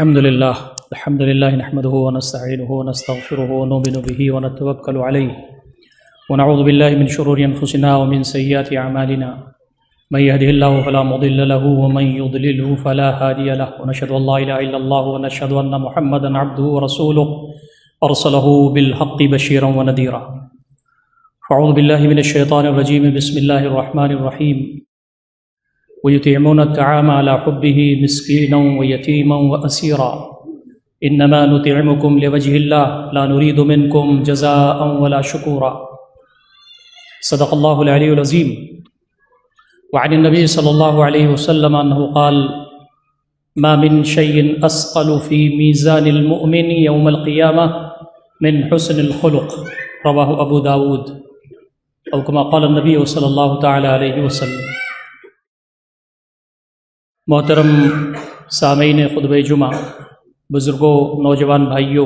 الحمد لله نحمده ونستعينه ونستغفره ونؤمن به ونتوكل عليه ونعوذ بالله من شرور أنفسنا ومن سيئات أعمالنا من يهده الله فلا مضل له ومن يضلله فلا هادي له ونشهد أن لا إله إلا الله ونشهد أن محمدا عبده ورسوله أرسله بالحق بشيرا ونذيرا. أعوذ بالله من الشيطان الرجيم. بسم الله الرحمن الرحيم. ويطعمون الطعام على حبه مسكينا ويتيما وأسيرا إنما نطعمكم لوجه الله لا نريد منكم جزاء ولا شكورا. صدق الله العلي العظيم. وعن النبي صلى الله عليه وسلم أنه قال: ما من شيء أثقل في ميزان المؤمن يوم القيامة من حسن الخلق. رواه أبو داود أو كما قال النبي صلى الله تعالى عليه وسلم. محترم سامعین خطبہ جمعہ، بزرگوں، نوجوان بھائیوں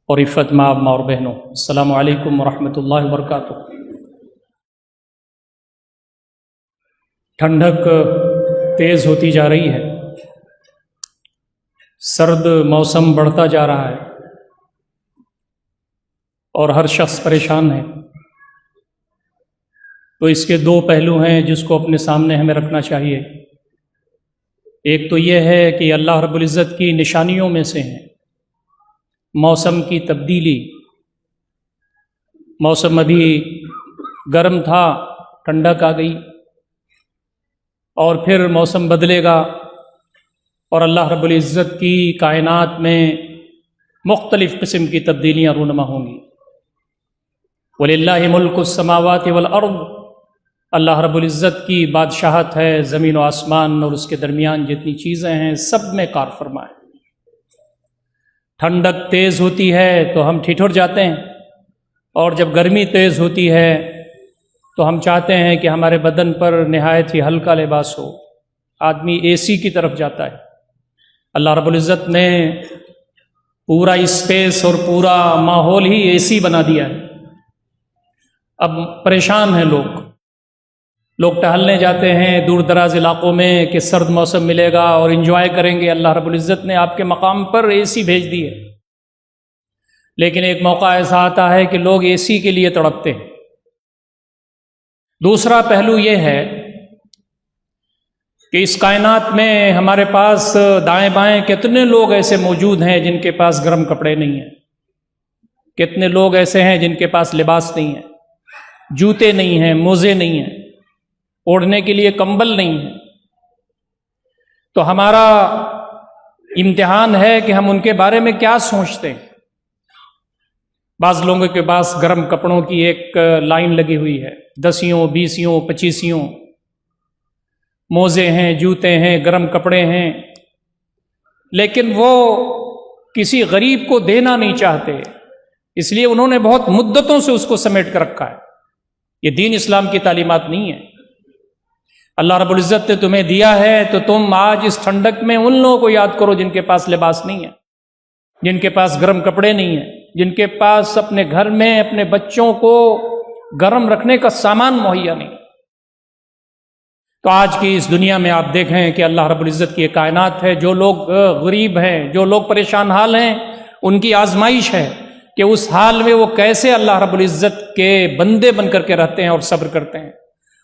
اور عفت ماں اور بہنوں، السلام علیکم ورحمۃ اللہ وبرکاتہ. ٹھنڈک تیز ہوتی جا رہی ہے، سرد موسم بڑھتا جا رہا ہے اور ہر شخص پریشان ہے. تو اس کے دو پہلو ہیں جس کو اپنے سامنے ہمیں رکھنا چاہیے. ایک تو یہ ہے کہ اللہ رب العزت کی نشانیوں میں سے ہیں موسم کی تبدیلی. موسم ابھی گرم تھا، ٹھنڈک آ گئی، اور پھر موسم بدلے گا اور اللہ رب العزت کی کائنات میں مختلف قسم کی تبدیلیاں رونما ہوں گی. وَلِلَّهِ مُلْكُ السَّمَاوَاتِ وَالْأَرْضِ. اللہ رب العزت کی بادشاہت ہے زمین و آسمان اور اس کے درمیان جتنی چیزیں ہیں سب میں کار فرما ہے. ٹھنڈک تیز ہوتی ہے تو ہم ٹھٹر جاتے ہیں، اور جب گرمی تیز ہوتی ہے تو ہم چاہتے ہیں کہ ہمارے بدن پر نہایت ہی ہلکا لباس ہو. آدمی اے سی کی طرف جاتا ہے. اللہ رب العزت نے پورا اسپیس اور پورا ماحول ہی اے سی بنا دیا ہے. اب پریشان ہیں لوگ ٹہلنے جاتے ہیں دور دراز علاقوں میں کہ سرد موسم ملے گا اور انجوائے کریں گے. اللہ رب العزت نے آپ کے مقام پر اے سی بھیج دی ہے، لیکن ایک موقع ایسا آتا ہے کہ لوگ اے سی کے لیے تڑپتے ہیں. دوسرا پہلو یہ ہے کہ اس کائنات میں ہمارے پاس دائیں بائیں کتنے لوگ ایسے موجود ہیں جن کے پاس گرم کپڑے نہیں ہیں، کتنے لوگ ایسے ہیں جن کے پاس لباس نہیں ہے، جوتے نہیں ہیں، موزے نہیں ہیں، اوڑھنے کے لیے کمبل نہیں ہے. تو ہمارا امتحان ہے کہ ہم ان کے بارے میں کیا سوچتے ہیں. بعض لوگوں کے پاس گرم کپڑوں کی ایک لائن لگی ہوئی ہے، 10 20 25 موزے ہیں، جوتے ہیں، گرم کپڑے ہیں، لیکن وہ کسی غریب کو دینا نہیں چاہتے، اس لیے انہوں نے بہت مدتوں سے اس کو سمیٹ کر رکھا ہے. یہ دین اسلام کی تعلیمات نہیں ہے. اللہ رب العزت نے تمہیں دیا ہے تو تم آج اس ٹھنڈک میں ان لوگوں کو یاد کرو جن کے پاس لباس نہیں ہے، جن کے پاس گرم کپڑے نہیں ہیں، جن کے پاس اپنے گھر میں اپنے بچوں کو گرم رکھنے کا سامان مہیا نہیں. تو آج کی اس دنیا میں آپ دیکھیں کہ اللہ رب العزت کی ایک کائنات ہے. جو لوگ غریب ہیں، جو لوگ پریشان حال ہیں، ان کی آزمائش ہے کہ اس حال میں وہ کیسے اللہ رب العزت کے بندے بن کر کے رہتے ہیں اور صبر کرتے ہیں.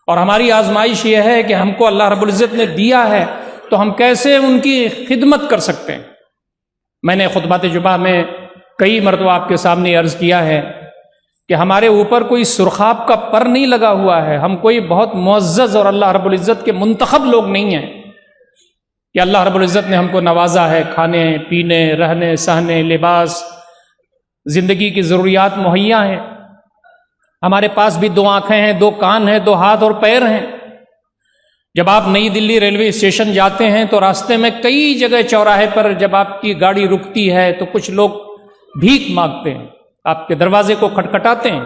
اور ہماری آزمائش یہ ہے کہ ہم کو اللہ رب العزت نے دیا ہے تو ہم کیسے ان کی خدمت کر سکتے ہیں. میں نے خطبات جمعہ میں کئی مرتبہ آپ کے سامنے عرض کیا ہے کہ ہمارے اوپر کوئی سرخاب کا پر نہیں لگا ہوا ہے. ہم کوئی بہت معزز اور اللہ رب العزت کے منتخب لوگ نہیں ہیں کہ اللہ رب العزت نے ہم کو نوازا ہے، کھانے پینے، رہنے سہنے، لباس، زندگی کی ضروریات مہیا ہیں. ہمارے پاس بھی 2 آنکھیں ہیں، 2 کان ہیں، 2 ہاتھ اور پیر ہیں. جب آپ نئی دلی ریلوے اسٹیشن جاتے ہیں تو راستے میں کئی جگہ چوراہے پر جب آپ کی گاڑی رکتی ہے تو کچھ لوگ بھیک مانگتے ہیں، آپ کے دروازے کو کھٹکھٹاتے ہیں.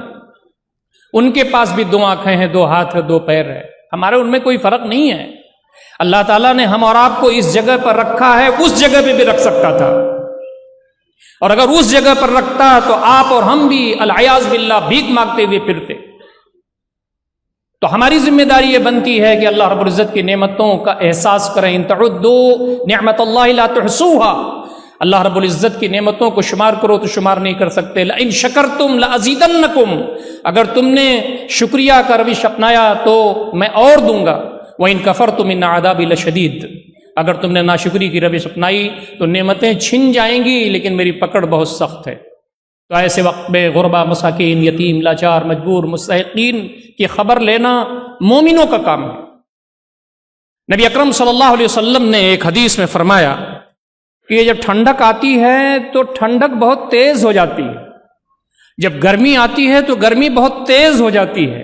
ان کے پاس بھی 2 آنکھیں ہیں، 2 ہاتھ ہیں، 2 پیر ہیں. ہمارے ان میں کوئی فرق نہیں ہے. اللہ تعالیٰ نے ہم اور آپ کو اس جگہ پر رکھا ہے، اس جگہ پہ بھی رکھ سکتا تھا، اور اگر اس جگہ پر رکھتا تو آپ اور ہم بھی العیاذ باللہ بھیک مانگتے ہوئے پھرتے. تو ہماری ذمہ داری یہ بنتی ہے کہ اللہ رب العزت کی نعمتوں کا احساس کریں. ان تعدوا نعمت اللہ لا تحصوها، اللہ رب العزت کی نعمتوں کو شمار کرو تو شمار نہیں کر سکتے. لئن شکرتم لازیدنکم، اگر تم نے شکریہ کا روش اپنایا تو میں اور دوں گا. وَإِن كَفَرْتُمْ إِنَّ عَذَابِي لَشَدِيدٌ، اگر تم نے ناشکری کی روش اپنائی تو نعمتیں چھن جائیں گی لیکن میری پکڑ بہت سخت ہے. تو ایسے وقت میں غربا، مساکین، یتیم، لاچار، مجبور، مستحقین کی خبر لینا مومنوں کا کام ہے. نبی اکرم صلی اللہ علیہ وسلم نے ایک حدیث میں فرمایا کہ جب ٹھنڈک آتی ہے تو ٹھنڈک بہت تیز ہو جاتی ہے، جب گرمی آتی ہے تو گرمی بہت تیز ہو جاتی ہے.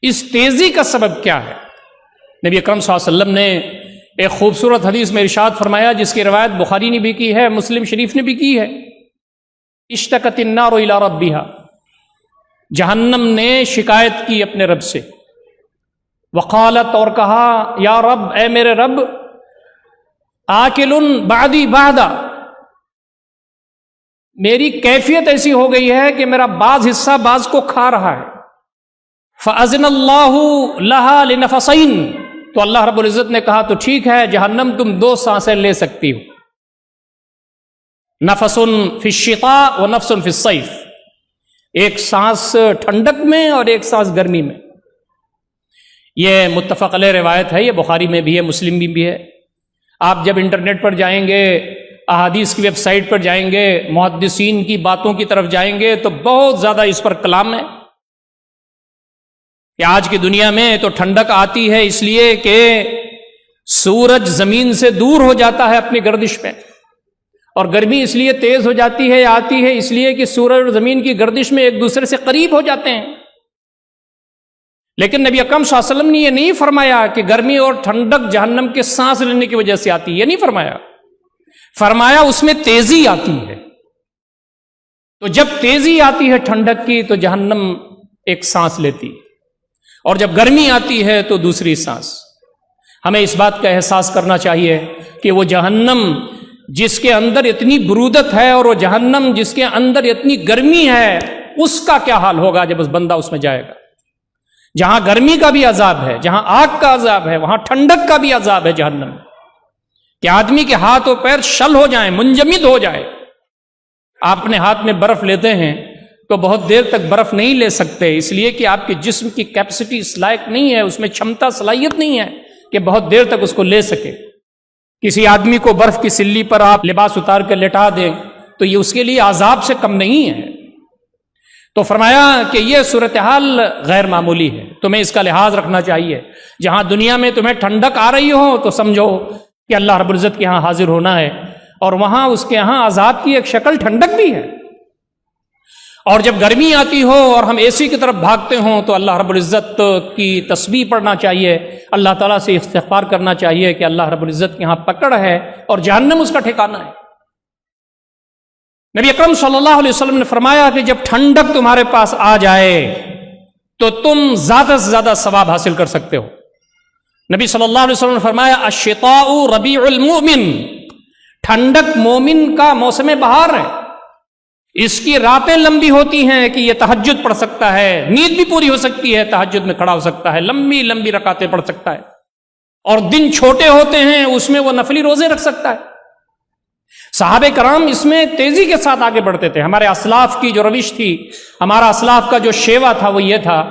اس تیزی کا سبب کیا ہے؟ نبی اکرم صلی اللہ علیہ وسلم نے ایک خوبصورت حدیث میں ارشاد فرمایا، جس کی روایت بخاری نے بھی کی ہے، مسلم شریف نے بھی کی ہے. اشتکت النار الی ربہا، جہنم نے شکایت کی اپنے رب سے. وقالت، اور کہا، یا رب، اے میرے رب، آکل بعدی بعدا، میری کیفیت ایسی ہو گئی ہے کہ میرا بعض حصہ بعض کو کھا رہا ہے. فأذن اللہ لہا لنفسین، تو اللہ رب العزت نے کہا تو ٹھیک ہے جہنم تم 2 سانسیں لے سکتی ہو، نفس فی الشتاء و نفس فی الصیف، ایک سانس ٹھنڈک میں اور ایک سانس گرمی میں. یہ متفق علیہ روایت ہے، یہ بخاری میں بھی ہے، مسلم میں بھی ہے. آپ جب انٹرنیٹ پر جائیں گے، احادیث کی ویب سائٹ پر جائیں گے، محدثین کی باتوں کی طرف جائیں گے تو بہت زیادہ اس پر کلام ہے کہ آج کی دنیا میں تو ٹھنڈک آتی ہے اس لیے کہ سورج زمین سے دور ہو جاتا ہے اپنی گردش میں، اور گرمی اس لیے تیز ہو جاتی ہے، آتی ہے اس لیے کہ سورج اور زمین کی گردش میں ایک دوسرے سے قریب ہو جاتے ہیں. لیکن نبی اکرم صلی اللہ علیہ وسلم نے یہ نہیں فرمایا کہ گرمی اور ٹھنڈک جہنم کے سانس لینے کی وجہ سے آتی ہے، یہ نہیں فرمایا. فرمایا اس میں تیزی آتی ہے. تو جب تیزی آتی ہے ٹھنڈک کی تو جہنم ایک سانس لیتی ہے، اور جب گرمی آتی ہے تو دوسری سانس. ہمیں اس بات کا احساس کرنا چاہیے کہ وہ جہنم جس کے اندر اتنی برودت ہے اور وہ جہنم جس کے اندر اتنی گرمی ہے، اس کا کیا حال ہوگا جب اس بندہ اس میں جائے گا. جہاں گرمی کا بھی عذاب ہے، جہاں آگ کا عذاب ہے، وہاں ٹھنڈک کا بھی عذاب ہے جہنم، کہ آدمی کے ہاتھ و پیر شل ہو جائیں، منجمد ہو جائے. آپ اپنے ہاتھ میں برف لیتے ہیں تو بہت دیر تک برف نہیں لے سکتے، اس لیے کہ آپ کے جسم کی کیپیسٹی اس لائق نہیں ہے، اس میں چھمتا صلاحیت نہیں ہے کہ بہت دیر تک اس کو لے سکے. کسی آدمی کو برف کی سلی پر آپ لباس اتار کر لٹا دیں تو یہ اس کے لیے عذاب سے کم نہیں ہے. تو فرمایا کہ یہ صورتحال غیر معمولی ہے، تمہیں اس کا لحاظ رکھنا چاہیے. جہاں دنیا میں تمہیں ٹھنڈک آ رہی ہو تو سمجھو کہ اللہ رب العزت کے ہاں حاضر ہونا ہے، اور وہاں اس کے ہاں عذاب کی ایک شکل ٹھنڈک بھی ہے. اور جب گرمی آتی ہو اور ہم اے سی کی طرف بھاگتے ہوں تو اللہ رب العزت کی تسبیح پڑھنا چاہیے، اللہ تعالیٰ سے استغفار کرنا چاہیے کہ اللہ رب العزت کے ہاں پکڑ ہے اور جہنم اس کا ٹھکانہ ہے. نبی اکرم صلی اللہ علیہ وسلم نے فرمایا کہ جب ٹھنڈک تمہارے پاس آ جائے تو تم زیادہ سے زیادہ ثواب حاصل کر سکتے ہو. نبی صلی اللہ علیہ وسلم نے فرمایا الشتاء ربیع المؤمن، ٹھنڈک مومن کا موسم بہار ہے. اس کی راتیں لمبی ہوتی ہیں کہ یہ تہجد پڑھ سکتا ہے، نیند بھی پوری ہو سکتی ہے، تہجد میں کھڑا ہو سکتا ہے، لمبی لمبی رکعتیں پڑھ سکتا ہے. اور دن چھوٹے ہوتے ہیں اس میں وہ نفلی روزے رکھ سکتا ہے. صحابہ کرام اس میں تیزی کے ساتھ آگے بڑھتے تھے. ہمارے اسلاف کی جو روش تھی، ہمارا اسلاف کا جو شیوا تھا وہ یہ تھا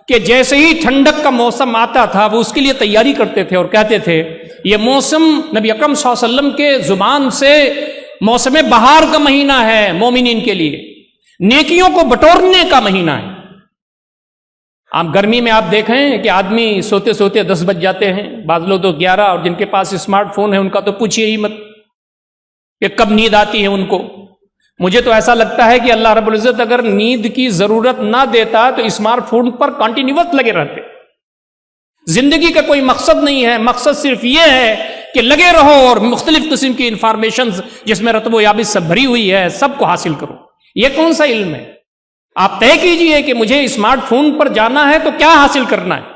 کہ جیسے ہی ٹھنڈک کا موسم آتا تھا وہ اس کے لیے تیاری کرتے تھے اور کہتے تھے یہ موسم نبی اکرم صلی اللہ علیہ وسلم کے زبان سے موسم بہار کا مہینہ ہے، مومنین کے لیے نیکیوں کو بٹورنے کا مہینہ ہے. آپ گرمی میں آپ دیکھیں کہ آدمی سوتے سوتے 10 بج جاتے ہیں، بعض لوگ تو 11، اور جن کے پاس اسمارٹ فون ہے ان کا تو پوچھیے ہی مت کہ کب نیند آتی ہے ان کو. مجھے تو ایسا لگتا ہے کہ اللہ رب العزت اگر نیند کی ضرورت نہ دیتا تو اسمارٹ فون پر کنٹینیوس لگے رہتے. زندگی کا کوئی مقصد نہیں ہے، مقصد صرف یہ ہے کہ لگے رہو اور مختلف قسم کی انفارمیشنز جس میں رطب و یابس سب بھری ہوئی ہے سب کو حاصل کرو. یہ کون سا علم ہے؟ آپ طے کیجئے کہ مجھے اسمارٹ فون پر جانا ہے تو کیا حاصل کرنا ہے،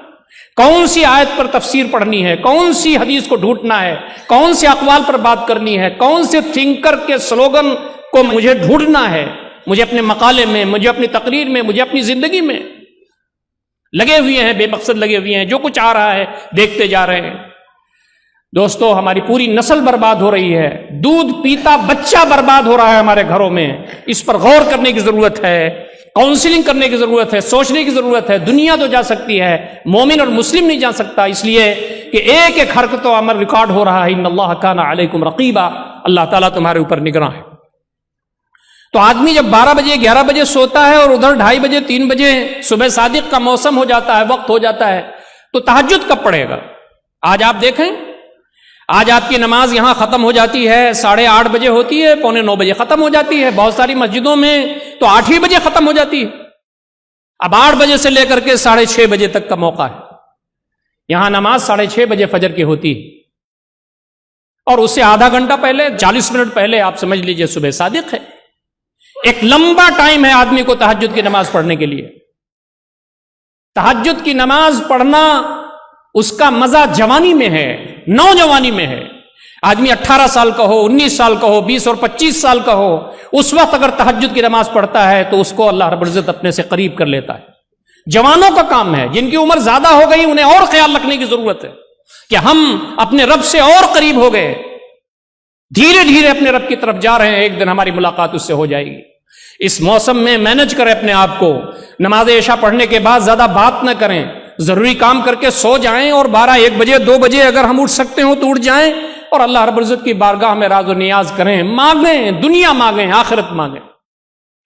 کون سی آیت پر تفسیر پڑھنی ہے، کون سی حدیث کو ڈھونڈنا ہے، کون سے اقوال پر بات کرنی ہے، کون سے تھنکر کے سلوگن کو مجھے ڈھونڈنا ہے، مجھے اپنے مقالے میں، مجھے اپنی تقریر میں، مجھے اپنی زندگی میں. لگے ہوئے ہیں، بے مقصد لگے ہوئے ہیں، جو کچھ آ رہا ہے دیکھتے جا رہے ہیں۔ دوستو ہماری پوری نسل برباد ہو رہی ہے، دودھ پیتا بچہ برباد ہو رہا ہے ہمارے گھروں میں۔ اس پر غور کرنے کی ضرورت ہے، کاؤنسلنگ کرنے کی ضرورت ہے، سوچنے کی ضرورت ہے۔ دنیا تو جا سکتی ہے، مومن اور مسلم نہیں جا سکتا، اس لیے کہ ایک ایک حرکت و عمل ریکارڈ ہو رہا ہے۔ ان اللہ کان علیکم رقیبا، اللہ تعالیٰ تمہارے اوپر نگراں ہے۔ تو آدمی جب 12 بجے 11 بجے سوتا ہے اور ادھر 2:30 بجے 3 بجے صبح صادق کا موسم ہو جاتا ہے، وقت ہو جاتا ہے، تو تہجد کب پڑے گا؟ آج آپ دیکھیں، آج آپ کی نماز یہاں ختم ہو جاتی ہے 8:30 بجے ہوتی ہے، 8:45 بجے ختم ہو جاتی ہے، بہت ساری مسجدوں میں تو 8 ہی بجے ختم ہو جاتی ہے۔ اب 8 بجے سے لے کر کے 6:30 بجے تک کا موقع ہے۔ یہاں نماز 6:30 بجے فجر کی ہوتی ہے، اور اس سے آدھا گھنٹہ پہلے 40 منٹ پہلے آپ سمجھ لیجئے صبح صادق ہے۔ ایک لمبا ٹائم ہے آدمی کو تہجد کی نماز پڑھنے کے لیے۔ تہجد کی نماز پڑھنا اس کا مزہ جوانی میں ہے، نوجوانی میں ہے۔ آدمی 18 سال کا ہو، 19 سال کا ہو، 20 اور 25 سال کا ہو، اس وقت اگر تہجد کی نماز پڑھتا ہے تو اس کو اللہ رب العزت اپنے سے قریب کر لیتا ہے۔ جوانوں کا کام ہے، جن کی عمر زیادہ ہو گئی انہیں اور خیال رکھنے کی ضرورت ہے کہ ہم اپنے رب سے اور قریب ہو گئے، دھیرے دھیرے اپنے رب کی طرف جا رہے ہیں، ایک دن ہماری ملاقات اس سے ہو جائے گی۔ اس موسم میں مینج کریں اپنے آپ کو، نماز عشاء پڑھنے کے بعد زیادہ بات نہ کریں، ضروری کام کر کے سو جائیں، اور 12 1 بجے 2 بجے اگر ہم اٹھ سکتے ہوں تو اٹھ جائیں، اور اللہ رب العزت کی بارگاہ میں راز و نیاز کریں، مانگیں، دنیا مانگیں، آخرت مانگیں۔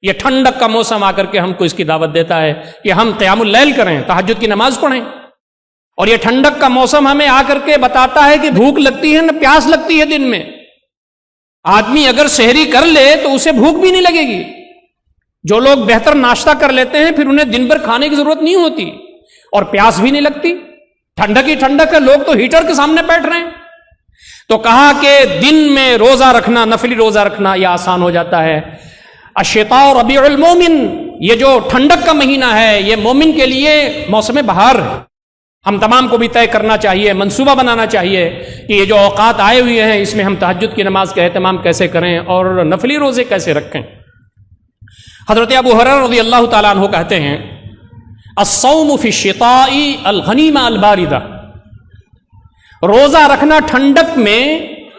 یہ ٹھنڈک کا موسم آ کر کے ہم کو اس کی دعوت دیتا ہے کہ ہم قیام اللیل کریں، تہجد کی نماز پڑھیں۔ اور یہ ٹھنڈک کا موسم ہمیں آ کر کے بتاتا ہے کہ بھوک لگتی ہے نہ پیاس لگتی ہے۔ دن میں آدمی اگر سحری کر لے تو اسے بھوک بھی نہیں لگے گی۔ جو لوگ بہتر ناشتہ کر لیتے ہیں پھر انہیں دن بھر کھانے کی ضرورت نہیں ہوتی، اور پیاس بھی نہیں لگتی۔ ٹھنڈک ہی ٹھنڈک ہے، لوگ تو ہیٹر کے سامنے بیٹھ رہے ہیں۔ تو کہا کہ دن میں روزہ رکھنا، نفلی روزہ رکھنا یہ آسان ہو جاتا ہے۔ الشتاء ربیع المومن، یہ جو ٹھنڈک کا مہینہ ہے یہ مومن کے لیے موسم بہار ہے۔ ہم تمام کو بھی طے کرنا چاہیے، منصوبہ بنانا چاہیے کہ یہ جو اوقات آئے ہوئے ہیں اس میں ہم تہجد کی نماز کا اہتمام کیسے کریں اور نفلی روزے کیسے رکھیں۔ حضرت ابو ہریرہ رضی اللہ تعالیٰ عنہ کہتے ہیں، الصوم فی الشتاء الغنیمہ الباردہ، روزہ رکھنا ٹھنڈک میں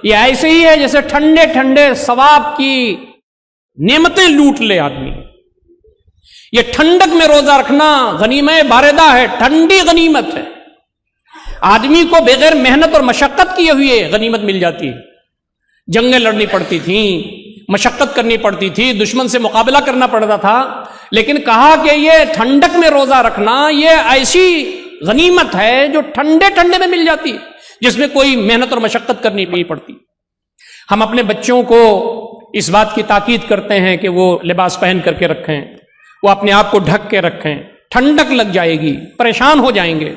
یہ ایسے ہی ہے جیسے ٹھنڈے ٹھنڈے ثواب کی نعمتیں لوٹ لے آدمی۔ یہ ٹھنڈک میں روزہ رکھنا غنیمہ باردہ ہے، ٹھنڈی غنیمت ہے۔ آدمی کو بغیر محنت اور مشقت کیے ہوئے غنیمت مل جاتی ہے۔ جنگیں لڑنی پڑتی تھیں، مشقت کرنی پڑتی تھی، دشمن سے مقابلہ کرنا پڑتا تھا، لیکن کہا کہ یہ ٹھنڈک میں روزہ رکھنا یہ ایسی غنیمت ہے جو ٹھنڈے ٹھنڈے میں مل جاتی ہے، جس میں کوئی محنت اور مشقت کرنی نہیں پڑتی۔ ہم اپنے بچوں کو اس بات کی تاکید کرتے ہیں کہ وہ لباس پہن کر کے رکھیں، وہ اپنے آپ کو ڈھک کے رکھیں، ٹھنڈک لگ جائے گی، پریشان ہو جائیں گے۔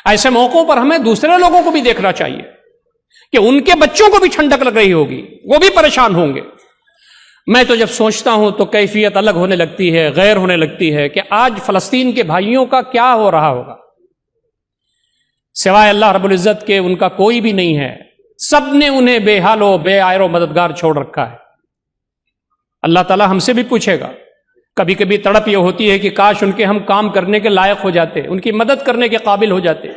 ایسے موقعوں پر ہمیں دوسرے لوگوں کو بھی دیکھنا چاہیے کہ ان کے بچوں کو بھی ٹھنڈک لگ رہی ہوگی، وہ بھی پریشان ہوں گے۔ میں تو جب سوچتا ہوں تو کیفیت الگ ہونے لگتی ہے، غیر ہونے لگتی ہے کہ آج فلسطین کے بھائیوں کا کیا ہو رہا ہوگا۔ سوائے اللہ رب العزت کے ان کا کوئی بھی نہیں ہے، سب نے انہیں بے حال و بے آئر و مددگار چھوڑ رکھا ہے۔ اللہ تعالیٰ ہم سے بھی پوچھے گا۔ کبھی کبھی تڑپ یہ ہوتی ہے کہ کاش ان کے ہم کام کرنے کے لائق ہو جاتے، ان کی مدد کرنے کے قابل ہو جاتے،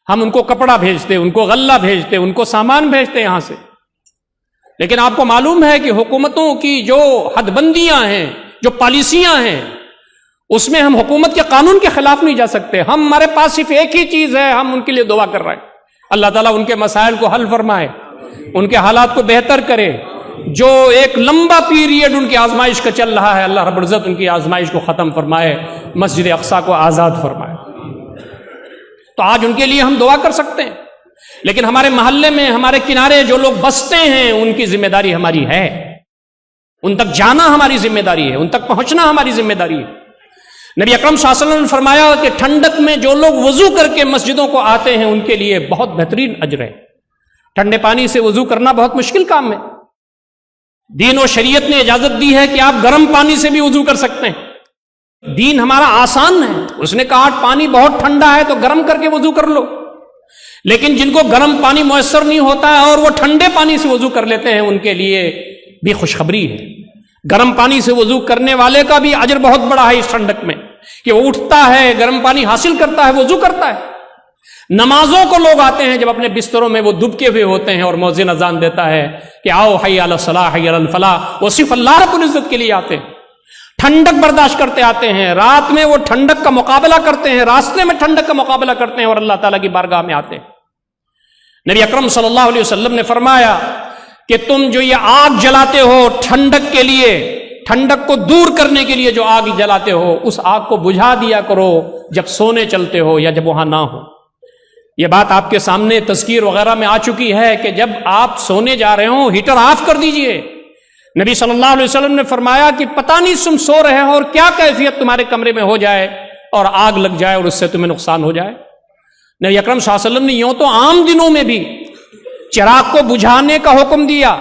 ہم ان کو کپڑا بھیجتے، ان کو غلہ بھیجتے، ان کو سامان بھیجتے یہاں سے۔ لیکن آپ کو معلوم ہے کہ حکومتوں کی جو حد بندیاں ہیں، جو پالیسیاں ہیں، اس میں ہم حکومت کے قانون کے خلاف نہیں جا سکتے۔ ہمارے پاس صرف ایک ہی چیز ہے، ہم ان کے لیے دعا کر رہے ہیں، اللہ تعالیٰ ان کے مسائل کو حل فرمائے، ان کے حالات کو بہتر کرے۔ جو ایک لمبا پیریڈ ان کی آزمائش کا چل رہا ہے، اللہ رب العزت ان کی آزمائش کو ختم فرمائے، مسجد اقصیٰ کو آزاد فرمائے۔ تو آج ان کے لیے ہم دعا کر سکتے ہیں، لیکن ہمارے محلے میں ہمارے کنارے جو لوگ بستے ہیں ان کی ذمہ داری ہماری ہے، ان تک جانا ہماری ذمہ داری ہے، ان تک پہنچنا ہماری ذمہ داری ہے۔ نبی اکرم صلی اللہ علیہ وسلم نے فرمایا کہ ٹھنڈک میں جو لوگ وضو کر کے مسجدوں کو آتے ہیں ان کے لیے بہت بہترین اجر ہے۔ ٹھنڈے پانی سے وضو کرنا بہت مشکل کام ہے، دین و شریعت نے اجازت دی ہے کہ آپ گرم پانی سے بھی وضو کر سکتے ہیں۔ دین ہمارا آسان ہے، اس نے کہا پانی بہت ٹھنڈا ہے تو گرم کر کے وضو کر لو، لیکن جن کو گرم پانی میسر نہیں ہوتا ہے اور وہ ٹھنڈے پانی سے وضو کر لیتے ہیں ان کے لیے بھی خوشخبری ہے۔ گرم پانی سے وضو کرنے والے کا بھی اجر بہت بڑا ہے اس ٹھنڈک میں، کہ وہ اٹھتا ہے، گرم پانی حاصل کرتا ہے، وضو کرتا ہے۔ نمازوں کو لوگ آتے ہیں جب اپنے بستروں میں وہ دبکے ہوئے ہوتے ہیں اور مؤذن اذان دیتا ہے کہ آؤ حی علی الصلاح حی علی الفلاح، وہ صرف اللہ رب العزت کے لیے آتے ہیں۔ ٹھنڈک برداشت کرتے آتے ہیں، رات میں وہ ٹھنڈک کا مقابلہ کرتے ہیں، راستے میں ٹھنڈک کا مقابلہ کرتے ہیں اور اللہ تعالیٰ کی بارگاہ میں آتے ہیں۔ نبی اکرم صلی اللہ علیہ وسلم نے فرمایا کہ تم جو یہ آگ جلاتے ہو ٹھنڈک کے لیے، ٹھنڈک کو دور کرنے کے لیے جو آگ جلاتے ہو، اس آگ کو بجھا دیا کرو جب سونے چلتے ہو یا جب وہاں نہ ہو۔ یہ بات آپ کے سامنے تذکیر وغیرہ میں آ چکی ہے کہ جب آپ سونے جا رہے ہوں ہیٹر آف کر دیجئے۔ نبی صلی اللہ علیہ وسلم نے فرمایا کہ پتہ نہیں تم سو رہے ہو اور کیا کیفیت تمہارے کمرے میں ہو جائے اور آگ لگ جائے اور اس سے تمہیں نقصان ہو جائے۔ نبی اکرم صلی اللہ علیہ وسلم نے یوں تو عام دنوں میں بھی چراغ کو بجھانے کا حکم دیا۔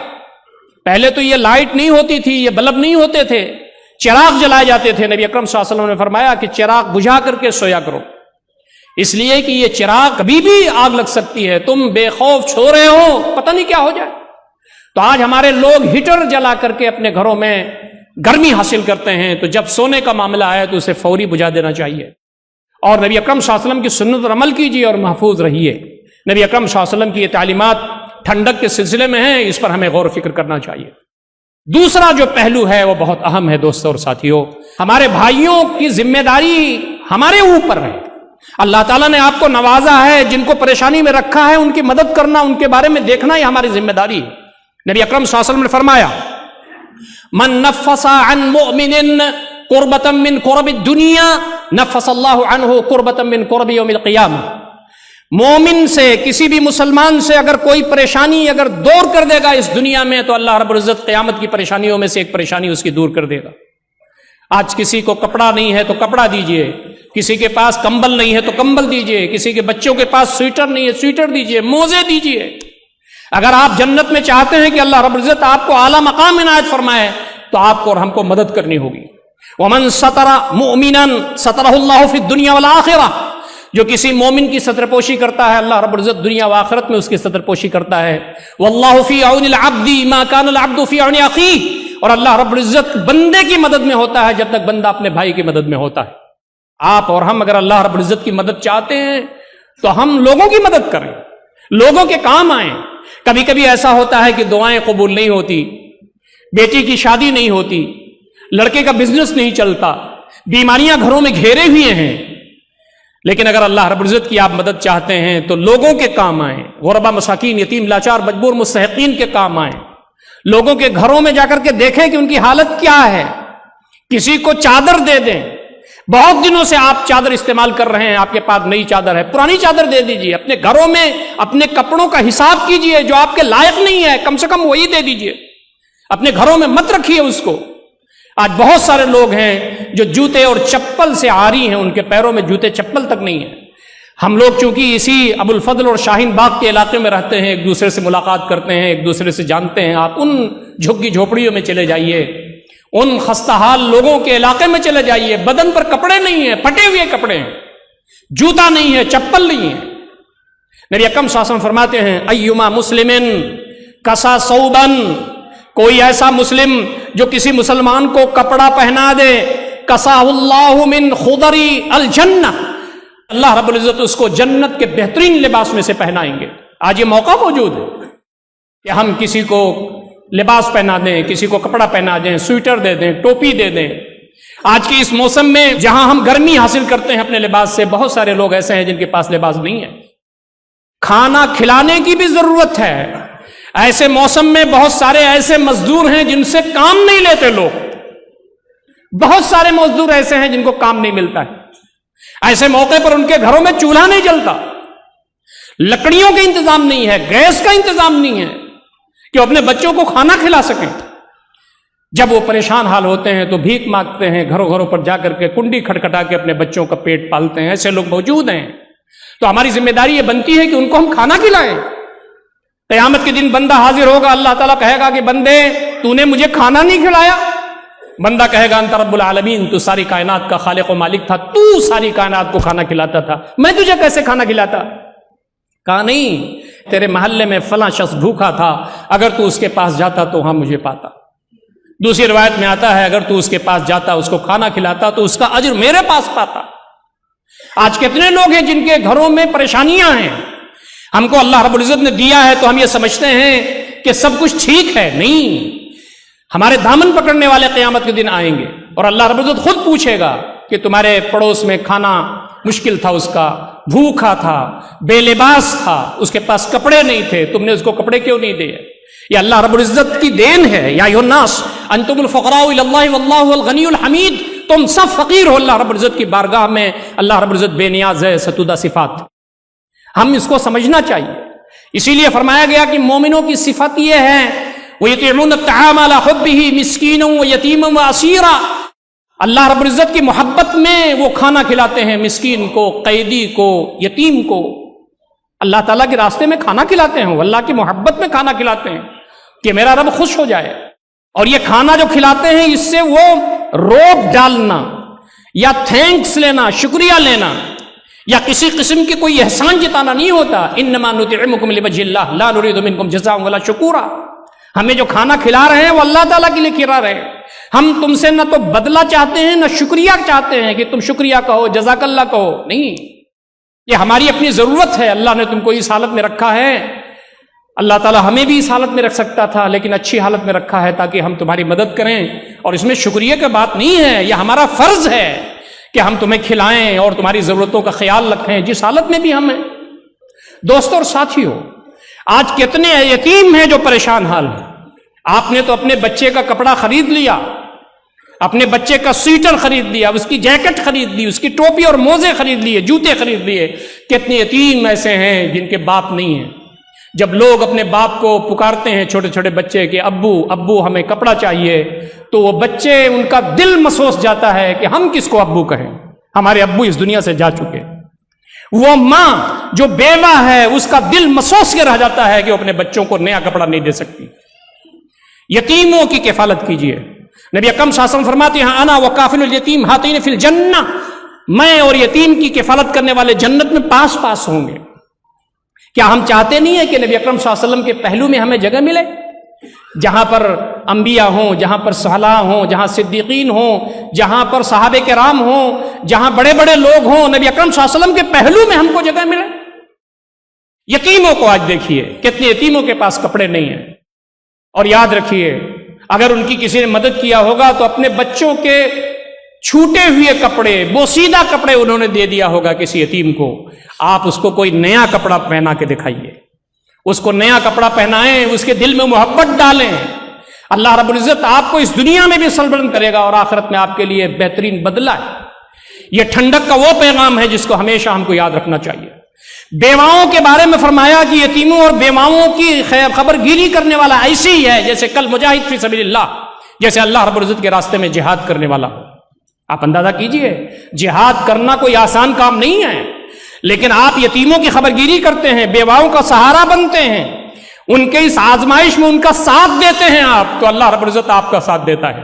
پہلے تو یہ لائٹ نہیں ہوتی تھی، یہ بلب نہیں ہوتے تھے، چراغ جلائے جاتے تھے۔ نبی اکرم صلی اللہ علیہ وسلم نے فرمایا کہ چراغ بجھا کر کے سویا کرو، اس لیے کہ یہ چراغ کبھی بھی آگ لگ سکتی ہے، تم بے خوف سو رہے ہو، پتہ نہیں کیا ہو جائے۔ تو آج ہمارے لوگ ہیٹر جلا کر کے اپنے گھروں میں گرمی حاصل کرتے ہیں، تو جب سونے کا معاملہ آئے تو اسے فوری بجھا دینا چاہیے۔ اور نبی اکرم صلی اللہ علیہ وسلم کی سنت پر عمل کیجیے اور محفوظ رہیے۔ نبی اکرم صلی اللہ علیہ وسلم کی یہ تعلیمات ٹھنڈک کے سلسلے میں ہیں، اس پر ہمیں غور و فکر کرنا چاہیے۔ دوسرا جو پہلو ہے وہ بہت اہم ہے دوستوں اور ساتھیوں، ہمارے بھائیوں کی ذمہ داری ہمارے اوپر ہے۔ اللہ تعالیٰ نے آپ کو نوازا ہے، جن کو پریشانی میں رکھا ہے ان کی مدد کرنا، ان کے بارے میں دیکھنا یہ ہماری ذمہ داری ہے۔ نبی اکرم صلی اللہ علیہ وسلم نے فرمایا من نفس عن مؤمن قربۃ من قرب الدنیا نفس اللہ عنہ قربۃ من قرب یوم القیامہ، مومن سے، کسی بھی مسلمان سے اگر کوئی پریشانی اگر دور کر دے گا اس دنیا میں تو اللہ رب العزت قیامت کی پریشانیوں میں سے ایک پریشانی اس کی دور کر دے گا۔ آج کسی کو کپڑا نہیں ہے تو کپڑا دیجئے، کسی کے پاس کمبل نہیں ہے تو کمبل دیجئے، کسی کے بچوں کے پاس سویٹر نہیں ہے سویٹر دیجئے، موزے دیجئے۔ اگر آپ جنت میں چاہتے ہیں کہ اللہ رب العزت آپ کو اعلیٰ مقام عنایت فرمائے تو آپ کو اور ہم کو مدد کرنی ہوگی۔ وَمَن سَتَرَ مُؤْمِنًا سَتَرَهُ اللَّهُ فِي الدُّنْيَا وَالْآخِرَةِ، جو کسی مومن کی ستر پوشی کرتا ہے اللہ رب العزت دنیا و آخرت میں اس کی ستر پوشی کرتا ہے۔ وَاللَّهُ فِي عَوْنِ الْعَبْدِ مَا كَانَ الْعَبْدُ فِي عَوْنِ أَخِيهِ، اور اللہ رب العزت بندے کی مدد میں ہوتا ہے جب تک بندہ اپنے بھائی کی مدد میں ہوتا ہے۔ آپ اور ہم اگر اللہ رب العزت کی مدد چاہتے ہیں تو ہم لوگوں کی مدد کریں، لوگوں کے کام آئیں۔ کبھی کبھی ایسا ہوتا ہے کہ دعائیں قبول نہیں ہوتی، بیٹی کی شادی نہیں ہوتی، لڑکے کا بزنس نہیں چلتا، بیماریاں گھروں میں گھیرے ہوئے ہیں، لیکن اگر اللہ رب العزت کی آپ مدد چاہتے ہیں تو لوگوں کے کام آئیں، غربا مساکین یتیم لاچار مجبور مستحقین کے کام آئیں، لوگوں کے گھروں میں جا کر کے دیکھیں کہ ان کی حالت کیا ہے، کسی کو چادر دے دیں۔ بہت دنوں سے آپ چادر استعمال کر رہے ہیں، آپ کے پاس نئی چادر ہے، پرانی چادر دے دیجئے۔ اپنے گھروں میں اپنے کپڑوں کا حساب کیجئے، جو آپ کے لائق نہیں ہے کم سے کم وہی دے دیجئے، اپنے گھروں میں مت رکھیے اس کو۔ آج بہت سارے لوگ ہیں جو جوتے اور چپل سے عاری ہیں، ان کے پیروں میں جوتے چپل تک نہیں ہیں۔ ہم لوگ چونکہ اسی ابو الفضل اور شاہین باغ کے علاقے میں رہتے ہیں، ایک دوسرے سے ملاقات کرتے ہیں، ایک دوسرے سے جانتے ہیں۔ آپ ان جھگی جھوپڑیوں میں چلے جائیے، ان خستہ حال لوگوں کے علاقے میں چلے جائیے، بدن پر کپڑے نہیں ہیں، پھٹے ہوئے کپڑے ہیں، جوتا نہیں ہے، چپل نہیں ہے۔ نبی اکرم صلی اللہ علیہ وسلم فرماتے ہیں ایما مسلمن کسا ثوبن، کوئی ایسا مسلم جو کسی مسلمان کو کپڑا پہنا دے، کسا اللہ من خضری الجنہ، اللہ رب العزت اس کو جنت کے بہترین لباس میں سے پہنائیں گے۔ آج یہ موقع موجود ہے کہ ہم کسی کو لباس پہنا دیں، کسی کو کپڑا پہنا دیں، سویٹر دے دیں، ٹوپی دے دیں۔ آج کے اس موسم میں جہاں ہم گرمی حاصل کرتے ہیں اپنے لباس سے، بہت سارے لوگ ایسے ہیں جن کے پاس لباس نہیں ہے۔ کھانا کھلانے کی بھی ضرورت ہے۔ ایسے موسم میں بہت سارے ایسے مزدور ہیں جن سے کام نہیں لیتے لوگ، بہت سارے مزدور ایسے ہیں جن کو کام نہیں ملتا ہے۔ ایسے موقع پر ان کے گھروں میں چولہا نہیں جلتا، لکڑیوں کا انتظام نہیں ہے، گیس کا انتظام نہیں ہے کہ وہ اپنے بچوں کو کھانا کھلا سکیں۔ جب وہ پریشان حال ہوتے ہیں تو بھیک مانگتے ہیں، گھروں گھروں پر جا کر کے کنڈی کھٹکھٹا کے اپنے بچوں کا پیٹ پالتے ہیں۔ ایسے لوگ موجود ہیں، تو ہماری ذمہ داری یہ بنتی ہے کہ ان کو ہم کھانا کھلائیں۔ قیامت کے دن بندہ حاضر ہوگا، اللہ تعالیٰ کہے گا کہ بندے تو نے مجھے کھانا نہیں کھلایا۔ بندہ کہے گا انت رب العالمین، تو ساری کائنات کا خالق و مالک تھا، تو ساری کائنات کو کھانا کھلاتا تھا، میں تجھے کیسے کھانا کھلاتا؟ کہا نہیں، تیرے محلے میں فلاں شخص بھوکا تھا، اگر تو اس کے پاس جاتا تو وہاں مجھے پاتا۔ دوسری روایت میں آتا ہے اگر تو اس کے پاس جاتا، اس کو کھانا کھلاتا تو اس کا اجر میرے پاس پاتا۔ آج کتنے لوگ ہیں جن کے گھروں میں پریشانیاں ہیں، ہم کو اللہ رب العزت نے دیا ہے تو ہم یہ سمجھتے ہیں کہ سب کچھ ٹھیک ہے۔ نہیں، ہمارے دامن پکڑنے والے قیامت کے دن آئیں گے اور اللہ رب العزت خود پوچھے گا کہ تمہارے پڑوس میں کھانا مشکل تھا، اس کا بھوکا تھا، بے لباس تھا، اس کے پاس کپڑے نہیں تھے، تم نے اس کو کپڑے کیوں نہیں دیے؟ یہ اللہ رب العزت کی دین ہے۔ یا ایھا الناس انتم الفقراء الی اللہ واللہ الغنی الحمید، تم سب فقیر ہو اللہ رب العزت کی بارگاہ میں، اللہ رب العزت بے نیاز ہے، ستودہ صفات۔ ہم اس کو سمجھنا چاہیے۔ اسی لیے فرمایا گیا کہ مومنوں کی صفت یہ ہے وَيُطْعِمُونَ الطَّعَامَ عَلَىٰ حُبِّهِ مِسْكِينًا وَيَتِيمًا وَأَسِيرًا، اللہ رب العزت کی محبت میں وہ کھانا کھلاتے ہیں مسکین کو، قیدی کو، یتیم کو، اللہ تعالیٰ کے راستے میں کھانا کھلاتے ہیں، وہ اللہ کی محبت میں کھانا کھلاتے ہیں کہ میرا رب خوش ہو جائے۔ اور یہ کھانا جو کھلاتے ہیں اس سے وہ روب ڈالنا یا تھینکس لینا، شکریہ لینا یا کسی قسم کی کوئی احسان جتانا نہیں ہوتا۔ انما نطعمکم لوجہ اللہ لا نرید منکم جزاء ولا شکورا، ہمیں جو کھانا کھلا رہے ہیں وہ اللہ تعالیٰ کے لیے کھلا رہے ہیں، ہم تم سے نہ تو بدلہ چاہتے ہیں نہ شکریہ چاہتے ہیں کہ تم شکریہ کہو، جزاک اللہ کہو، نہیں، یہ ہماری اپنی ضرورت ہے۔ اللہ نے تم کو اس حالت میں رکھا ہے، اللہ تعالیٰ ہمیں بھی اس حالت میں رکھ سکتا تھا لیکن اچھی حالت میں رکھا ہے تاکہ ہم تمہاری مدد کریں، اور اس میں شکریہ کی بات نہیں ہے، یہ ہمارا فرض ہے کہ ہم تمہیں کھلائیں اور تمہاری ضرورتوں کا خیال رکھیں جس حالت میں بھی ہم ہیں۔ دوستوں اور ساتھیوں، آج کتنے یتیم ہیں جو پریشان حال ہیں۔ آپ نے تو اپنے بچے کا کپڑا خرید لیا، اپنے بچے کا سویٹر خرید لیا، اس کی جیکٹ خرید لی، اس کی ٹوپی اور موزے خرید لیے، جوتے خرید لیے۔ کتنے یتیم ایسے ہیں جن کے باپ نہیں ہیں۔ جب لوگ اپنے باپ کو پکارتے ہیں چھوٹے چھوٹے بچے کہ ابو ابو ہمیں کپڑا چاہیے، تو وہ بچے ان کا دل محسوس جاتا ہے کہ ہم کس کو ابو کہیں، ہمارے ابو اس دنیا سے جا چکے۔ وہ ماں جو بیوہ ہے اس کا دل محسوس کے رہ جاتا ہے کہ وہ اپنے بچوں کو نیا کپڑا نہیں دے سکتی۔ یتیموں کی کفالت کیجیے۔ نبی اکرم صلی اللہ علیہ وسلم فرماتے ہیں انا وکافل الیتیم ہاتین فی الجنہ، میں اور یتیم کی کفالت کرنے والے جنت میں پاس پاس ہوں گے۔ کیا ہم چاہتے نہیں ہیں کہ نبی اکرم صلی اللہ علیہ وسلم کے پہلو میں ہمیں جگہ ملے، جہاں پر انبیاء ہوں، جہاں پر صالحاں ہوں، جہاں صدیقین ہوں، جہاں پر صحابہ کرام ہوں، جہاں بڑے بڑے لوگ ہوں، نبی اکرم صلی اللہ علیہ وسلم کے پہلو میں ہم کو جگہ ملے؟ یتیموں کو آج دیکھیے، کتنے یتیموں کے پاس کپڑے نہیں ہیں۔ اور یاد رکھیے اگر ان کی کسی نے مدد کیا ہوگا تو اپنے بچوں کے چھوٹے ہوئے کپڑے، بوسیدہ کپڑے انہوں نے دے دیا ہوگا کسی یتیم کو۔ آپ اس کو کوئی نیا کپڑا پہنا کے دکھائیے، اس کو نیا کپڑا پہنائیں، اس کے دل میں محبت ڈالیں۔ اللہ رب العزت آپ کو اس دنیا میں بھی سربلند کرے گا اور آخرت میں آپ کے لیے بہترین بدلہ ہے۔ یہ ٹھنڈک کا وہ پیغام ہے جس کو ہمیشہ ہم کو یاد رکھنا چاہیے۔ بیواؤں کے بارے میں فرمایا کہ یتیموں اور بیواؤں کی خبر گیری کرنے والا ایسی ہی ہے جیسے کل مجاہد فی سبیل اللہ، جیسے اللہ رب العزت کے راستے میں جہاد کرنے والا۔ آپ اندازہ کیجئے، جہاد کرنا کوئی آسان کام نہیں ہے، لیکن آپ یتیموں کی خبر گیری کرتے ہیں، بیواؤں کا سہارا بنتے ہیں، ان کے اس آزمائش میں ان کا ساتھ دیتے ہیں آپ، تو اللہ رب العزت آپ کا ساتھ دیتا ہے۔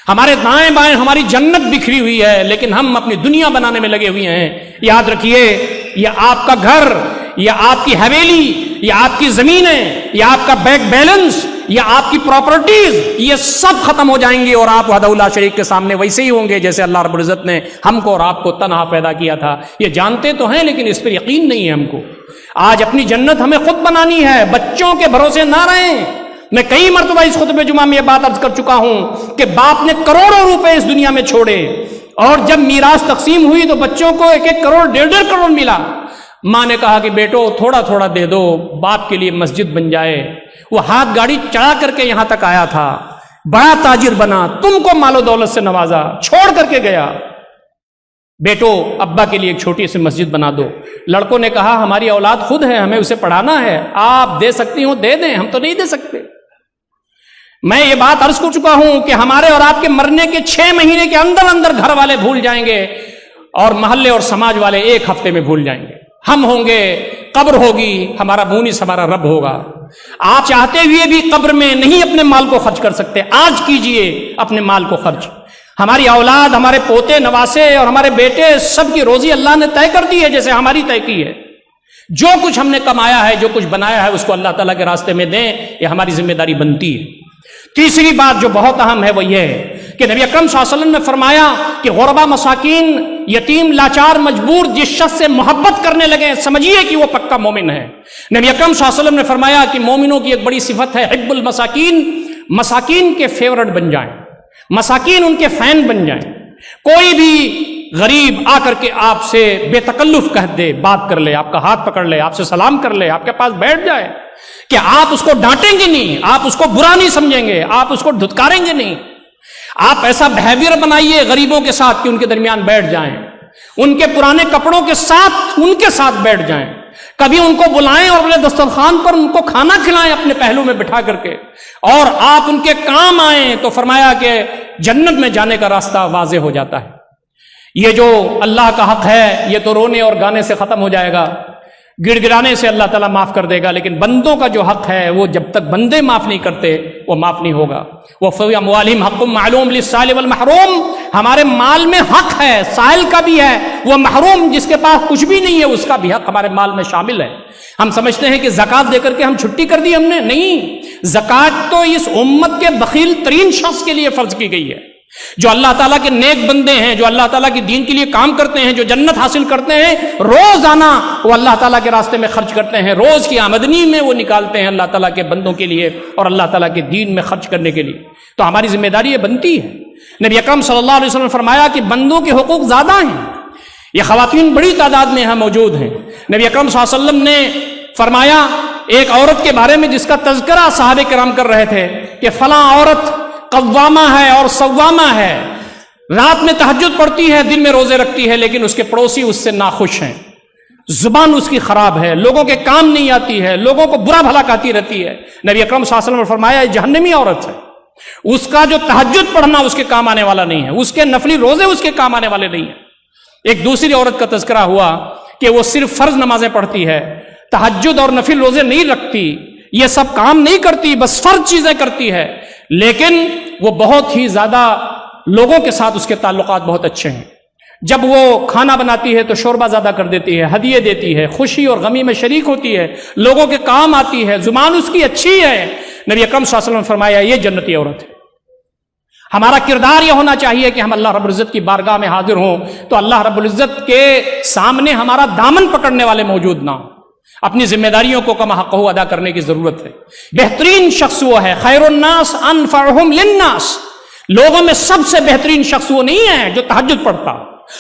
ہمارے دائیں بائیں ہماری جنت بکھری ہوئی ہے لیکن ہم اپنی دنیا بنانے میں لگے ہوئے ہیں۔ یاد رکھیے، یہ آپ کا گھر، یہ آپ کی حویلی، یہ آپ کی زمینیں، یہ آپ کا بینک بیلنس، یہ آپ کی پراپرٹیز، یہ سب ختم ہو جائیں گے اور آپ وحدہ لا شریک کے سامنے ویسے ہی ہوں گے جیسے اللہ رب العزت نے ہم کو اور آپ کو تنہا پیدا کیا تھا۔ یہ جانتے تو ہیں لیکن اس پر یقین نہیں ہے ہم کو۔ آج اپنی جنت ہمیں خود بنانی ہے، بچوں کے بھروسے نہ رہیں۔ میں کئی مرتبہ اس خطبہ جمعہ میں یہ بات عرض کر چکا ہوں کہ باپ نے کروڑوں روپے اس دنیا میں چھوڑے اور جب میراث تقسیم ہوئی تو بچوں کو 1-1 کروڑ 1.5 کروڑ ملا۔ ماں نے کہا کہ بیٹو تھوڑا تھوڑا دے دو، باپ کے لیے مسجد بن جائے۔ وہ ہاتھ گاڑی چڑھا کر کے یہاں تک آیا تھا، بڑا تاجر بنا، تم کو مال و دولت سے نوازا، چھوڑ کر کے گیا۔ بیٹو ابا کے لیے ایک چھوٹی سی مسجد بنا دو۔ لڑکوں نے کہا ہماری اولاد خود ہے، ہمیں اسے پڑھانا ہے، آپ دے سکتی ہوں دے دیں، ہم تو نہیں دے سکتے۔ میں یہ بات عرض کر چکا ہوں کہ ہمارے اور آپ کے مرنے کے 6 مہینے کے اندر اندر گھر والے بھول جائیں گے اور محلے اور سماج والے 1 ہفتے میں بھول جائیں گے۔ ہم ہوں گے، قبر ہوگی، ہمارا مونس ہمارا رب ہوگا۔ آپ چاہتے ہوئے بھی قبر میں نہیں اپنے مال کو خرچ کر سکتے، آج کیجئے اپنے مال کو خرچ۔ ہماری اولاد، ہمارے پوتے نواسے اور ہمارے بیٹے سب کی روزی اللہ نے طے کر دی ہے جیسے ہماری طے کی ہے۔ جو کچھ ہم نے کمایا ہے، جو کچھ بنایا ہے، اس کو اللہ تعالیٰ کے راستے میں دیں، یہ ہماری ذمہ داری بنتی ہے۔ تیسری بات جو بہت اہم ہے وہ یہ ہے کہ نبی اکرم صلی اللہ علیہ وسلم نے فرمایا کہ غربا، مساکین، یتیم، لاچار، مجبور جس شخص سے محبت کرنے لگے سمجھیے کہ وہ پکا مومن ہے۔ نبی اکرم صلی اللہ علیہ وسلم نے فرمایا کہ مومنوں کی ایک بڑی صفت ہے حب المساکین، مساکین کے فیورٹ بن جائیں، مساکین ان کے فین بن جائیں۔ کوئی بھی غریب آ کر کے آپ سے بے تکلف کہہ دے، بات کر لے، آپ کا ہاتھ پکڑ لے، آپ سے سلام کر لے، آپ کے پاس بیٹھ جائے، کہ آپ اس کو ڈانٹیں گے نہیں، آپ اس کو برا نہیں سمجھیں گے، آپ اس کو دھتکاریں گے نہیں۔ آپ ایسا بہیویئر بنائیے غریبوں کے ساتھ کہ ان کے درمیان بیٹھ جائیں، ان کے پرانے کپڑوں کے ساتھ ان کے ساتھ بیٹھ جائیں، کبھی ان کو بلائیں اور اپنے دسترخوان پر ان کو کھانا کھلائیں اپنے پہلو میں بٹھا کر کے، اور آپ ان کے کام آئیں تو فرمایا کہ جنت میں جانے کا راستہ واضح ہو جاتا ہے۔ یہ جو اللہ کا حق ہے یہ تو رونے اور گانے سے ختم ہو جائے گا، گڑ گڑانے سے اللہ تعالیٰ معاف کر دے گا، لیکن بندوں کا جو حق ہے وہ جب تک بندے معاف نہیں کرتے وہ معاف نہیں ہوگا۔ وَفِي أَمْوَالِهِمْ حَقٌّ مَّعْلُومٌ لِلسَّائِلِ وَالْمَحْرُومِ، ہمارے مال میں حق ہے، سائل کا بھی ہے، وہ محروم جس کے پاس کچھ بھی نہیں ہے اس کا بھی حق ہمارے مال میں شامل ہے۔ ہم سمجھتے ہیں کہ زکوٰۃ دے کر کے ہم چھٹی کر دی ہم نے، نہیں، زکوٰۃ تو اس امت کے بخیل ترین شخص کے لیے فرض کی گئی ہے۔ جو اللہ تعالیٰ کے نیک بندے ہیں، جو اللہ تعالیٰ کے دین کے لیے کام کرتے ہیں، جو جنت حاصل کرتے ہیں، روزانہ وہ اللہ تعالیٰ کے راستے میں خرچ کرتے ہیں، روز کی آمدنی میں وہ نکالتے ہیں اللہ تعالیٰ کے بندوں کے لیے اور اللہ تعالیٰ کے دین میں خرچ کرنے کے لیے، تو ہماری ذمہ داری یہ بنتی ہے۔ نبی اکرم صلی اللہ علیہ وسلم نے فرمایا کہ بندوں کے حقوق زیادہ ہیں، یہ خواتین بڑی تعداد میں یہاں موجود ہیں۔ نبی اکرم صلی اللہ علیہ وسلم نے فرمایا ایک عورت کے بارے میں جس کا تذکرہ صحابہ کرام کر رہے تھے کہ فلاں عورت قوامہ ہے اور صوامہ ہے، رات میں تہجد پڑھتی ہے، دن میں روزے رکھتی ہے، لیکن اس کے پڑوسی اس سے ناخوش ہیں، زبان اس کی خراب ہے، لوگوں کے کام نہیں آتی ہے، لوگوں کو برا بھلا کہتی رہتی ہے۔ نبی اکرم صلی اللہ علیہ وسلم نے فرمایا یہ جہنمی عورت ہے، اس کا جو تہجد پڑھنا اس کے کام آنے والا نہیں ہے، اس کے نفلی روزے اس کے کام آنے والے نہیں ہیں۔ ایک دوسری عورت کا تذکرہ ہوا کہ وہ صرف فرض نمازیں پڑھتی ہے، تہجد اور نفل روزے نہیں رکھتی، یہ سب کام نہیں کرتی، بس فرض چیزیں کرتی ہے، لیکن وہ بہت ہی زیادہ لوگوں کے ساتھ اس کے تعلقات بہت اچھے ہیں۔ جب وہ کھانا بناتی ہے تو شوربہ زیادہ کر دیتی ہے، ہدیے دیتی ہے، خوشی اور غمی میں شریک ہوتی ہے، لوگوں کے کام آتی ہے، زبان اس کی اچھی ہے۔ نبی اکرم صلی اللہ علیہ وسلم نے فرمایا یہ جنتی عورت ہے۔ ہمارا کردار یہ ہونا چاہیے کہ ہم اللہ رب العزت کی بارگاہ میں حاضر ہوں تو اللہ رب العزت کے سامنے ہمارا دامن پکڑنے والے موجود نہ ہوں، اپنی ذمہ داریوں کو کما حقہ ادا کرنے کی ضرورت ہے۔ بہترین شخص وہ ہے خیر الناس انفعہم للناس، لوگوں میں سب سے بہترین شخص وہ نہیں ہے جو تہجد پڑھتا،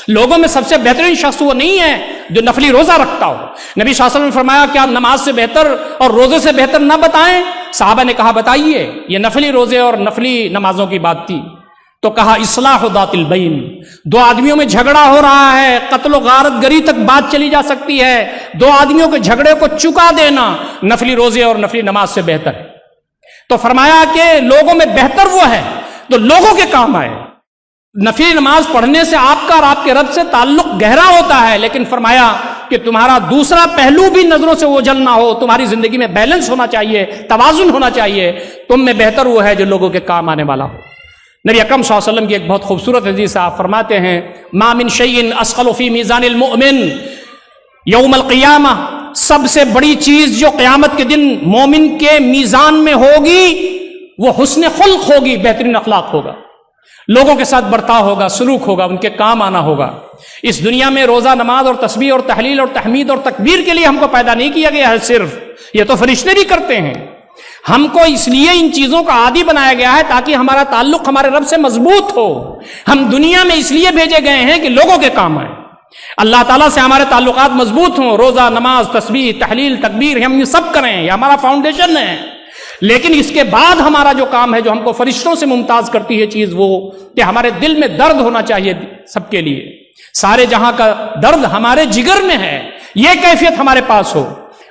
لوگوں میں سب سے بہترین شخص وہ نہیں ہے جو نفلی روزہ رکھتا ہو۔ نبی صلی اللہ علیہ وسلم نے فرمایا کیا نماز سے بہتر اور روزے سے بہتر نہ بتائیں؟ صحابہ نے کہا بتائیے۔ یہ نفلی روزے اور نفلی نمازوں کی بات تھی، تو کہا اصلاح ذات البین، دو آدمیوں میں جھگڑا ہو رہا ہے، قتل و غارت گری تک بات چلی جا سکتی ہے، دو آدمیوں کے جھگڑے کو چکا دینا نفلی روزے اور نفلی نماز سے بہتر ہے۔ تو فرمایا کہ لوگوں میں بہتر وہ ہے تو لوگوں کے کام آئے۔ نفلی نماز پڑھنے سے آپ کا اور آپ کے رب سے تعلق گہرا ہوتا ہے، لیکن فرمایا کہ تمہارا دوسرا پہلو بھی نظروں سے اوجھل نہ ہو، تمہاری زندگی میں بیلنس ہونا چاہیے، توازن ہونا چاہیے، تم میں بہتر وہ ہے جو لوگوں کے کام آنے والا ہو۔ نبی اکرم صلی اللہ علیہ وسلم کی ایک بہت خوبصورت حدیث آپ فرماتے ہیں ما من شیء اثقل فی میزان المؤمن یوم القیامہ، سب سے بڑی چیز جو قیامت کے دن مومن کے میزان میں ہوگی وہ حسن خلق ہوگی، بہترین اخلاق ہوگا، لوگوں کے ساتھ برتاؤ ہوگا، سلوک ہوگا، ان کے کام آنا ہوگا۔ اس دنیا میں روزہ، نماز اور تسبیح اور تحلیل اور تحمید اور تکبیر کے لیے ہم کو پیدا نہیں کیا گیا ہے، صرف یہ تو فرشتے بھی کرتے ہیں۔ ہم کو اس لیے ان چیزوں کا عادی بنایا گیا ہے تاکہ ہمارا تعلق ہمارے رب سے مضبوط ہو۔ ہم دنیا میں اس لیے بھیجے گئے ہیں کہ لوگوں کے کام آئیں، اللہ تعالیٰ سے ہمارے تعلقات مضبوط ہوں، روزہ، نماز، تسبیح، تحلیل، تکبیر ہم یہ سب کریں، یہ ہمارا فاؤنڈیشن ہے۔ لیکن اس کے بعد ہمارا جو کام ہے جو ہم کو فرشتوں سے ممتاز کرتی ہے چیز، وہ کہ ہمارے دل میں درد ہونا چاہیے سب کے لیے، سارے جہاں کا درد ہمارے جگر میں ہے، یہ کیفیت ہمارے پاس ہو۔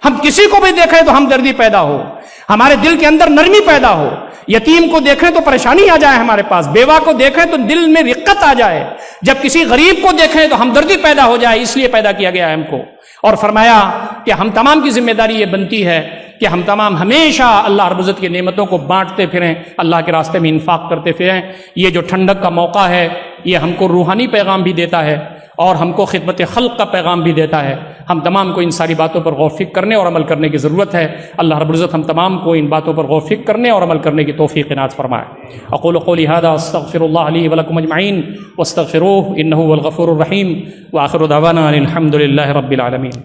ہم کسی کو بھی دیکھیں تو ہمدردی پیدا ہو، ہمارے دل کے اندر نرمی پیدا ہو، یتیم کو دیکھیں تو پریشانی آ جائے ہمارے پاس، بیوہ کو دیکھیں تو دل میں رقت آ جائے، جب کسی غریب کو دیکھیں تو ہمدردی پیدا ہو جائے، اس لیے پیدا کیا گیا ہے ہم کو۔ اور فرمایا کہ ہم تمام کی ذمہ داری یہ بنتی ہے کہ ہم تمام ہمیشہ اللہ رب العزت کی نعمتوں کو بانٹتے پھریں، اللہ کے راستے میں انفاق کرتے پھریں۔ یہ جو ٹھنڈک کا موقع ہے یہ ہم کو روحانی پیغام بھی دیتا ہے اور ہم کو خدمت خلق کا پیغام بھی دیتا ہے۔ ہم تمام کو ان ساری باتوں پر غور و فکر کرنے اور عمل کرنے کی ضرورت ہے. اللہ رب العزت ہم تمام کو ان باتوں پر غور و فکر کرنے اور عمل کرنے کی توفیق عنایت فرمائے. اقول قولی ھذا استغفر اللہ لی ولکم اجمعین واستغفروہ انہ هو الغفور الرحیم وآخر دعوانا ان الحمد للہ رب العالمین.